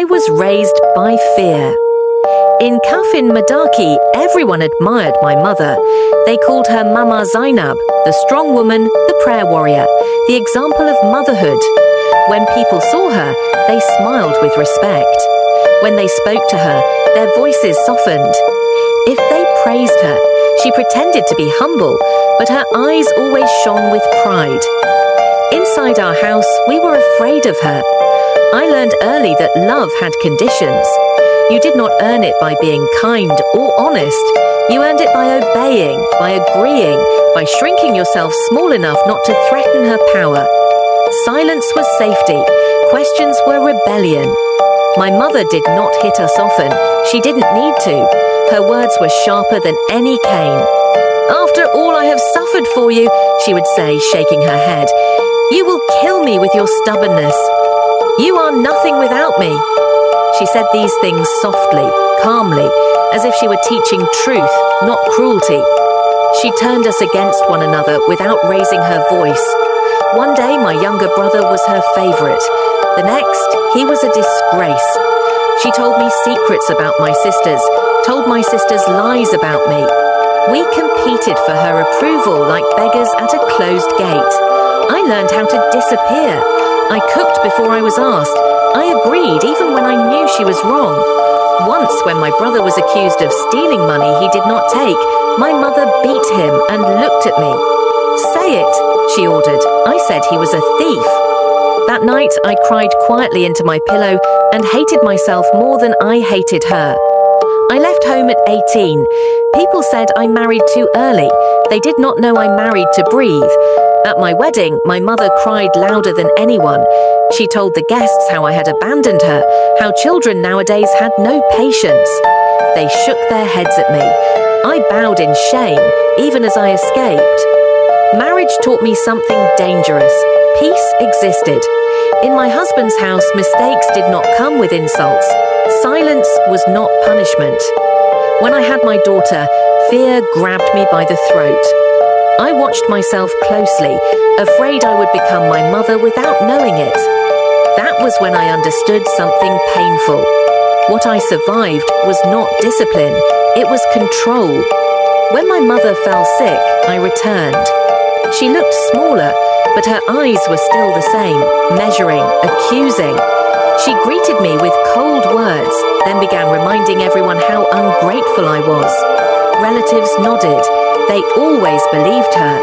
I was raised by fear. In Kafin Madaki, everyone admired my mother. They called her Mama Zainab, the strong woman, the prayer warrior, the example of motherhood. When people saw her, they smiled with respect. When they spoke to her, their voices softened. If they praised her, she pretended to be humble, but her eyes always shone with pride. Inside our house, we were afraid of her. I learned early that love had conditions. You did not earn it by being kind or honest. You earned it by obeying, by agreeing, by shrinking yourself small enough not to threaten her power. Silence was safety. Questions were rebellion. My mother did not hit us often. She didn't need to. Her words were sharper than any cane. "After all I have suffered for you," she would say, shaking her head, "you will kill me with your stubbornness. You are nothing without me." She said these things softly, calmly, as if she were teaching truth, not cruelty. She turned us against one another without raising her voice. One day my younger brother was her favorite. The next, he was a disgrace. She told me secrets about my sisters, told my sisters lies about me. We competed for her approval like beggars at a closed gate. I learned how to disappear. I cooked before I was asked. I agreed even when I knew she was wrong. Once, when my brother was accused of stealing money he did not take, my mother beat him and looked at me. "Say it," she ordered. I said he was a thief. That night, I cried quietly into my pillow and hated myself more than I hated her. I left home at 18. People said I married too early. They did not know I married to breathe. At my wedding, my mother cried louder than anyone. She told the guests how I had abandoned her, how children nowadays had no patience. They shook their heads at me. I bowed in shame, even as I escaped. Marriage taught me something dangerous. Peace existed. In my husband's house, mistakes did not come with insults. Silence was not punishment. When I had my daughter, fear grabbed me by the throat. I watched myself closely, afraid I would become my mother without knowing it. That was when I understood something painful. What I survived was not discipline, it was control. When my mother fell sick, I returned. She looked smaller, but her eyes were still the same, measuring, accusing. She greeted me with cold words, then began reminding everyone how ungrateful I was. Relatives nodded. They always believed her.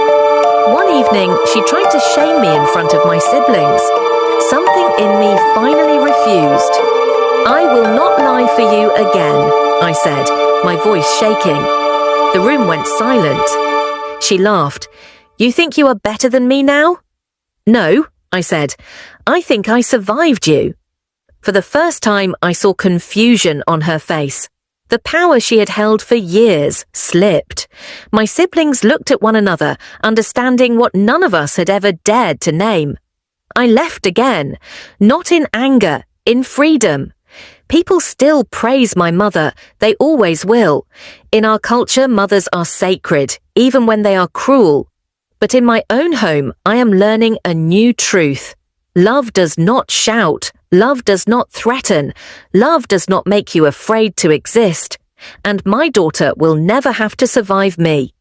One evening, she tried to shame me in front of my siblings. Something in me finally refused. "I will not lie for you again," I said, my voice shaking. The room went silent. She laughed. "You think you are better than me now?" "No," I said. "I think I survived you." For the first time, I saw confusion on her face. The power she had held for years slipped. My siblings looked at one another, understanding what none of us had ever dared to name. I left again, not in anger, in freedom. People still praise my mother, they always will. In our culture, mothers are sacred, even when they are cruel. But in my own home, I am learning a new truth. Love does not shout. Love does not threaten. Love does not make you afraid to exist. And my daughter will never have to survive me.